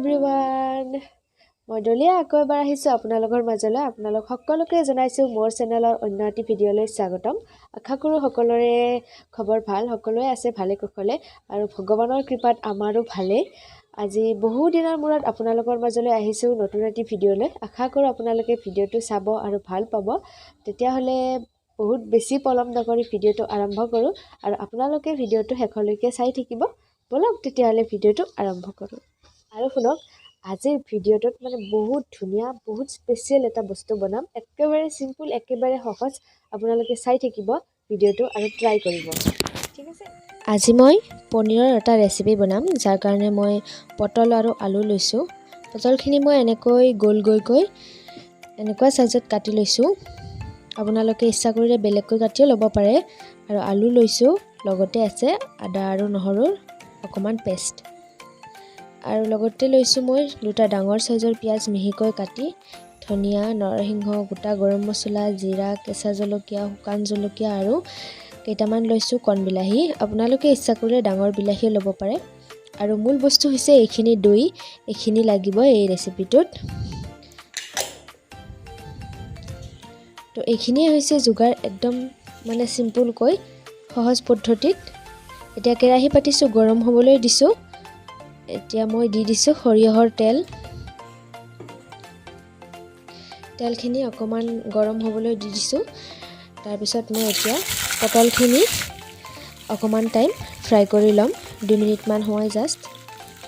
Everyone মই ডলিয়া আকৌ এবাৰ আহিছোঁ আপোনালোকৰ মাজলৈ। আপোনালোক সকলোকে জনাইছোঁ মোৰ চেনেলৰ অন্য এটি ভিডিঅ'লৈ স্বাগতম। আশা কৰোঁ সকলোৰে খবৰ ভাল, সকলোৱে আছে ভালে কুশলে আৰু ভগৱানৰ কৃপাত আমাৰো ভালেই। আজি বহু দিনৰ মূৰত আপোনালোকৰ মাজলৈ আহিছোঁ নতুন এটি ভিডিঅ'লৈ। আশা কৰোঁ আপোনালোকে ভিডিঅ'টো চাব আৰু ভাল পাব। তেতিয়াহ'লে বহুত বেছি পলম নকৰি ভিডিঅ'টো আৰম্ভ কৰোঁ আৰু আপোনালোকে ভিডিঅ'টো শেষলৈকে চাই থাকিব। বলক তেতিয়াহ'লে ভিডিঅ'টো আৰম্ভ কৰোঁ। আৰু শুনক, আজিৰ ভিডিঅ'টোত বহুত ধুনীয়া, বহুত স্পেচিয়েল এটা বস্তু বনাম। একেবাৰে চিম্পুল, একেবাৰে সহজ। আপোনালোকে চাই থাকিব ভিডিঅ'টো আৰু ট্ৰাই কৰিব, ঠিক আছে। আজি মই পনীৰৰ এটা ৰেচিপি বনাম, যাৰ কাৰণে মই পটল আৰু আলু লৈছোঁ। পটলখিনি মই এনেকৈ গোল গোলকৈ এনেকুৱা চাইজত কাটি লৈছোঁ। আপোনালোকে ইচ্ছা কৰিলে বেলেগকৈ কাটিও ল'ব পাৰে। আৰু আলু লৈছোঁ, লগতে আছে আদা আৰু নহৰুৰ অকণমান পেষ্ট। আৰু লগতে লৈছোঁ মই দুটা ডাঙৰ চাইজৰ পিঁয়াজ মিহিকৈ কাটি, ধনিয়া, নৰসিংহ, গোটা গৰম মছলা, জিৰা, কেঁচা জলকীয়া, শুকান জলকীয়া আৰু কেইটামান লৈছোঁ কণ বিলাহী। আপোনালোকে ইচ্ছা কৰিলে ডাঙৰ বিলাহীও ল'ব পাৰে। আৰু মূল বস্তু হৈছে এইখিনি দৈ, এইখিনি লাগিব এই ৰেচিপিটোত। তো এইখিনিয়ে হৈছে যোগাৰ, একদম চিম্পুলকৈ সহজ পদ্ধতিত। এতিয়া কেৰাহী পাতিছোঁ, গৰম হ'বলৈ দিছোঁ। এতিয়া মই দি দিছোঁ সৰিয়হৰ তেল। তেলখিনি অকণমান গৰম হ'বলৈ দি দিছোঁ। তাৰপিছত মই এতিয়া পটলখিনি অকণমান টাইম ফ্ৰাই কৰি ল'ম, 2 মিনিটমান সময় জাষ্ট।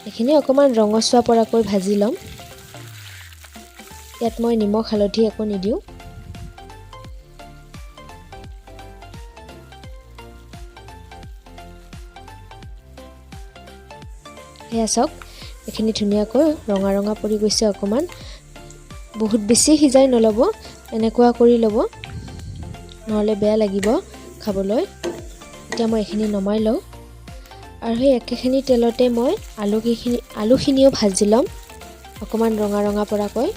এইখিনি অকণমান ৰঙচুৱা পৰাকৈ ভাজি ল'ম। ইয়াত মই নিমখ হালধি একো নিদিওঁ। এয়া চাওক, এইখিনি ধুনীয়াকৈ ৰঙা ৰঙা পৰি গৈছে। অকণমান বহুত বেছি সিজাই নল'ব, এনেকুৱা কৰি ল'ব, নহ'লে বেয়া লাগিব খাবলৈ। এতিয়া মই এইখিনি নমাই লওঁ আৰু সেই একেখিনি তেলতে মই আলুখিনিও ভাজি ল'ম অকণমান ৰঙা ৰঙা পৰাকৈ।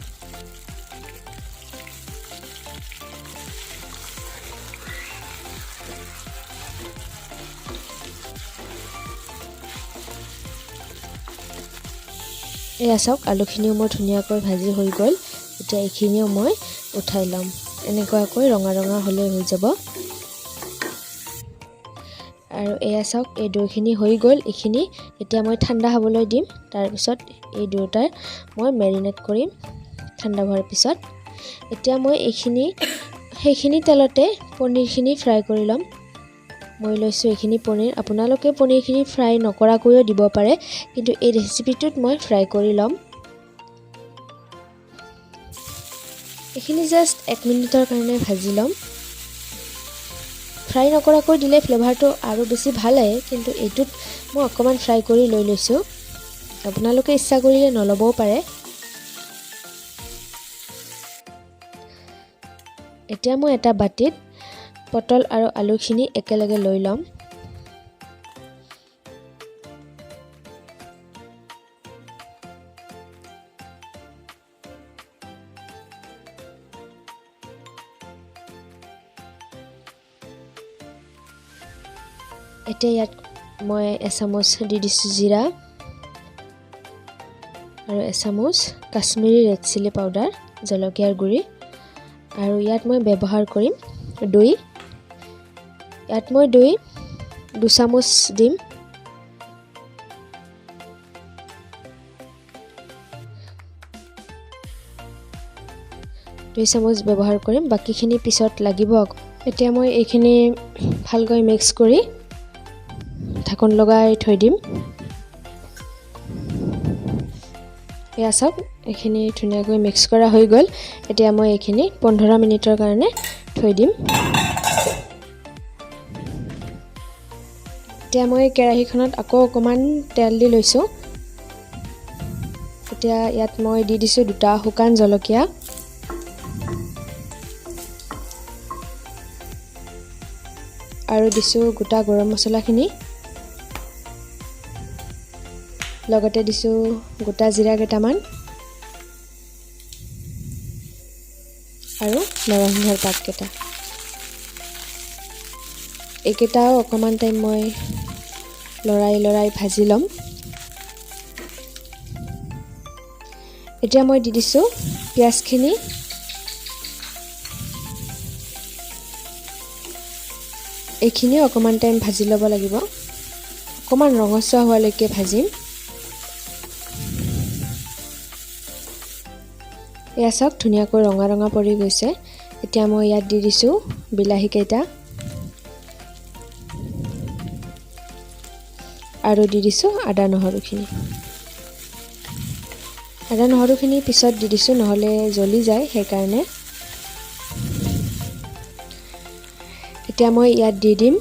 এয়া চাওক, আলুখিনিও মই ধুনীয়াকৈ ভাজি হৈ গ'ল। এতিয়া এইখিনিও মই উঠাই ল'ম। এনেকুৱাকৈ ৰঙা ৰঙা হ'লে হৈ যাব। আৰু এয়া চাওক, এই দৈখিনি হৈ গ'ল। এইখিনি এতিয়া মই ঠাণ্ডা হ'বলৈ দিম। তাৰপিছত এই দুয়োটাৰ মই মেৰিনেট কৰিম ঠাণ্ডা হোৱাৰ পিছত। এতিয়া মই সেইখিনি তেলতে পনীৰখিনি ফ্ৰাই কৰি ল'ম। মই লৈছোঁ এইখিনি পনীৰ। আপোনালোকে পনীৰখিনি ফ্ৰাই নকৰাকৈও দিব পাৰে, কিন্তু এই ৰেচিপিটোত মই ফ্ৰাই কৰি ল'ম। এইখিনি জাষ্ট 1 মিনিটৰ কাৰণে ভাজি ল'ম। ফ্ৰাই নকৰাকৈ দিলে ফ্লেভাৰটো আৰু বেছি ভাল আহে, কিন্তু এইটোত মই অকণমান ফ্ৰাই কৰি লৈ লৈছোঁ। আপোনালোকে ইচ্ছা কৰিলে নল'বও পাৰে। এতিয়া মই এটা বাটিত পটল আৰু আলুখিনি একেলগে লৈ ল'ম। এতিয়া ইয়াত মই এচামুচ দি দিছোঁ জিৰা আৰু এচামুচ কাশ্মীৰী ৰেড চিলি পাউডাৰ, জলকীয়াৰ গুড়ি। আৰু ইয়াত মই ব্যৱহাৰ কৰিম দৈ। ইয়াত মই দৈ 2 চামুচ দিম। দুই চামুচ ব্যৱহাৰ কৰিম, বাকীখিনি পিছত লাগিব। এতিয়া মই এইখিনি ভালকৈ মিক্স কৰি ঢাকন লগাই থৈ দিম। এয়া চাওক, এইখিনি ধুনীয়াকৈ মিক্স কৰা হৈ গ'ল। এতিয়া মই এইখিনি 15 মিনিটৰ কাৰণে থৈ দিম। এতিয়া মই কেৰাহীখনত আকৌ অকণমান তেল দি লৈছোঁ। এতিয়া ইয়াত মই দি দিছোঁ 2টা শুকান জলকীয়া আৰু দিছোঁ গোটা গৰম মছলাখিনি, লগতে দিছোঁ গোটা জিৰা কেইটামান আৰু নৰসিংহৰ পাতকেইটা। এইকেইটাও অকণমান টাইম মই লৰাই ভাজি ল'ম। এতিয়া মই দি দিছোঁ পিঁয়াজখিনি। এইখিনি অকণমান টাইম ভাজি ল'ব লাগিব, অকণমান ৰঙচুৱা হোৱালৈকে ভাজিম। এয়া চাওক ধুনীয়াকৈ ৰঙা ৰঙা পৰি গৈছে। এতিয়া মই ইয়াত দি দিছোঁ বিলাহীকেইটা আৰু দি দিছোঁ আদা নহৰুখিনি। আদা নহৰুখিনি পিছত দি দিছোঁ, নহ'লে জ্বলি যায়, সেইকাৰণে। এতিয়া মই ইয়াত দি দিম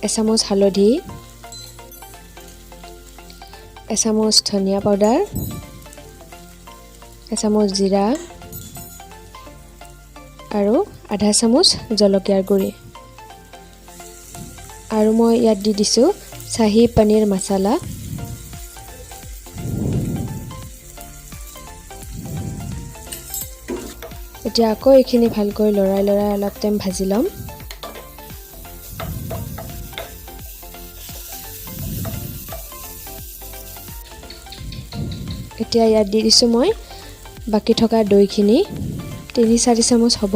এচামুচ হালধি, এচামুচ ধনিয়া পাউডাৰ, এচামুচ জিৰা আৰু আধা চামুচ জলকীয়াৰ গুড়ি। আৰু মই ইয়াত দি দিছোঁ চাহী পনীৰ মছলা। এতিয়া আকৌ এইখিনি ভালকৈ লৰাই অলপ টাইম ভাজি ল'ম। এতিয়া ইয়াত দি দিছোঁ মই বাকী থকা দৈখিনি, 3-4 চামুচ হ'ব।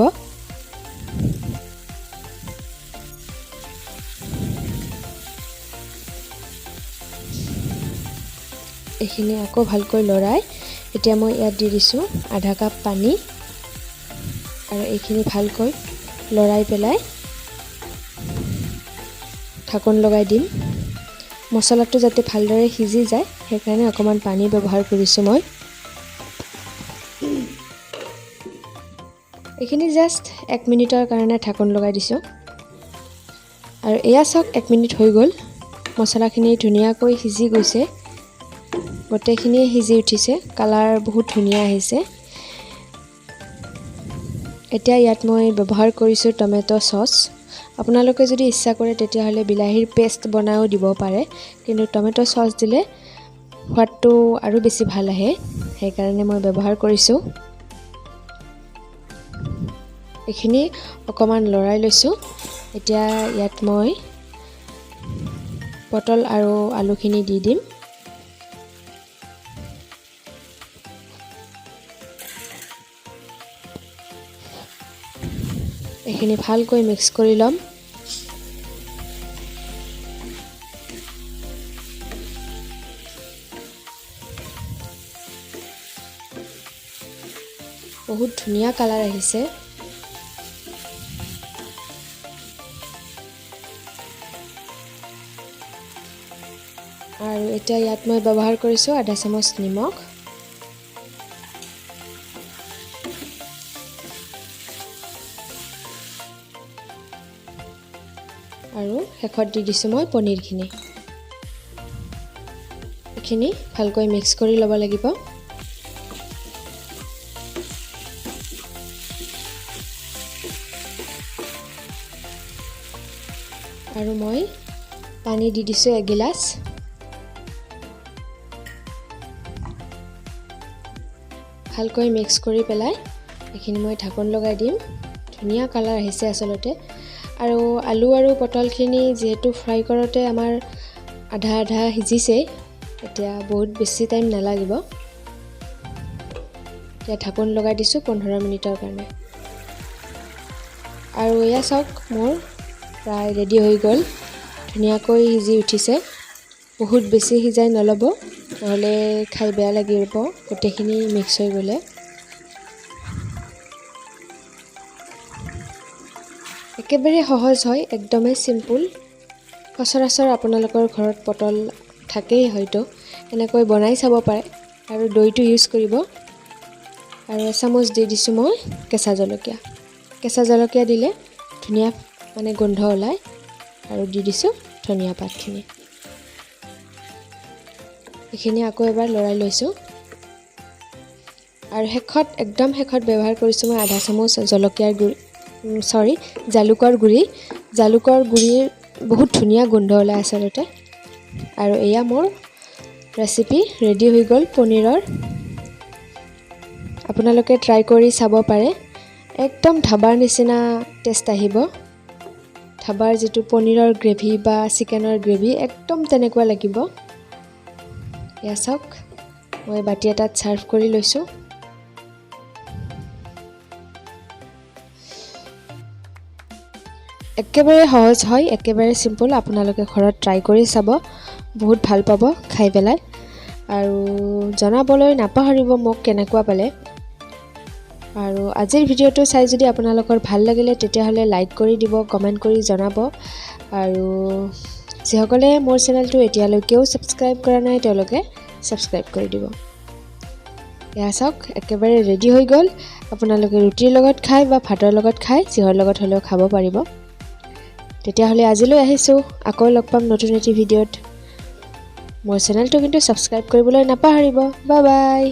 এইখিনি আকৌ ভালকৈ লৰাই এতিয়া মই ইয়াত দি দিছোঁ আধা কাপ পানী আৰু এইখিনি ভালকৈ লৰাই পেলাই ঢাকন লগাই দিম। মছলাটো যাতে ভালদৰে সিজি যায়, সেইকাৰণে অকণমান পানী ব্যৱহাৰ কৰিছোঁ মই। এইখিনি জাষ্ট 1 মিনিটৰ কাৰণে ঢাকন লগাই দিছোঁ। আৰু এয়া চাওক 1 মিনিট হৈ গ'ল। মছলাখিনি ধুনীয়াকৈ সিজি গৈছে, গোটেইখিনিয়ে সিজি উঠিছে, কালাৰ বহুত ধুনীয়া আহিছে। এতিয়া ইয়াত মই ব্যৱহাৰ কৰিছোঁ টমেটো চচ। আপোনালোকে যদি ইচ্ছা কৰে তেতিয়াহ'লে বিলাহীৰ পেষ্ট বনাইও দিব পাৰে, কিন্তু টমেটো চচ দিলে সোৱাদটো আৰু বেছি ভাল আহে, সেইকাৰণে মই ব্যৱহাৰ কৰিছোঁ। এইখিনি অকণমান লৰাই লৈছোঁ। এতিয়া ইয়াত মই পটল আৰু আলুখিনি দি দিম। এইখিনি ভালকৈ মিক্স কৰি ল'ম। বহুত ধুনীয়া কালাৰ আহিছে। আৰু এতিয়া ইয়াত মই ব্যৱহাৰ কৰিছোঁ আধা চামুচ নিমখ। আৰু শেষত দি দিছোঁ মই পনীৰখিনি। এইখিনি ভালকৈ মিক্স কৰি ল'ব লাগিব। আৰু মই পানী দি দিছোঁ 1 গিলাচ। ভালকৈ মিক্স কৰি পেলাই এইখিনি মই ঢাকন লগাই দিম। ধুনীয়া কালাৰ আহিছে আচলতে। আৰু আলু আৰু পটলখিনি যিহেতু ফ্ৰাই কৰোঁতে আমাৰ আধা সিজিছে, এতিয়া বহুত বেছি টাইম নালাগিব। এতিয়া ঢাকন লগাই দিছোঁ 15 মিনিটৰ কাৰণে। আৰু এয়া চাওক মোৰ প্ৰায় ৰেডি হৈ গ'ল। ধুনীয়াকৈ সিজি উঠিছে। বহুত বেছি সিজাই নল'ব, নহ'লে খাই বেয়া লাগিব গোটেইখিনি মিক্স হৈ গ'লে। একেবাৰে সহজ হয়, একদমেই চিম্পুল। সচৰাচৰ আপোনালোকৰ ঘৰত পটল থাকেই হয়তো, এনেকৈ বনাই চাব পাৰে। আৰু দৈটো ইউজ কৰিব। আৰু এচামুচ দি দিছোঁ মই কেঁচা জলকীয়া। কেঁচা জলকীয়া দিলে ধুনীয়া গোন্ধ ওলায়। আৰু দি দিছোঁ ধনিয়া পাতখিনি। এইখিনি আকৌ এবাৰ লৰাই লৈছোঁ। আৰু একদম শেষত ব্যৱহাৰ কৰিছোঁ মই আধা চামুচ জালুকৰ গুড়ি। জালুকৰ গুড়িৰ বহুত ধুনীয়া গোন্ধ ওলায় আচলতে। আৰু এয়া মোৰ ৰেচিপি ৰেডি হৈ গ'ল পনীৰৰ। আপোনালোকে ট্ৰাই কৰি চাব পাৰে। একদম ধাবাৰ নিচিনা টেষ্ট আহিব। ধাবাৰ যিটো পনীৰৰ গ্ৰেভি বা চিকেনৰ গ্ৰেভি একদম তেনেকুৱা লাগিব। এয়া চাওক মই বাটি এটাত সাৰ্ভ কৰি লৈছো একেবাৰে সহজ হয় একেবাৰে সিম্পল আপোনালোকে ঘৰত ট্ৰাই কৰি চাব বহুত ভাল পাব খাই পেলাই আৰু জনাবলৈ নাপাহৰিব মোক কেনেকুৱা পালে আৰু আজিৰ ভিডিওটো চাই যদি আপোনালোকৰ ভাল লাগিলে তেতিয়াহলে লাইক কৰি দিব কমেন্ট কৰি জনাব আৰু যিসকলে মোৰ চেনেলটো এতিয়ালৈকেও সাবস্ক্ৰাইব কৰা নাই তেওঁলোকে সাবস্ক্ৰাইব কৰি দিব এয়া চাওক একেবাৰে ৰেডি হৈ গল আপোনালোকে ৰুটিৰ লগত খাই বা ভাতৰ লগত খাই যিহৰ লগত হলেও খাব পাৰিব তেতিয়াহলে আজিলৈ আহিছো আকৌ লগ পাম নতুন এটি ভিডিওত মোৰ চেনেলটো কিন্তু সাবস্ক্ৰাইব কৰিবলৈ নাপাহৰিব বাই বাই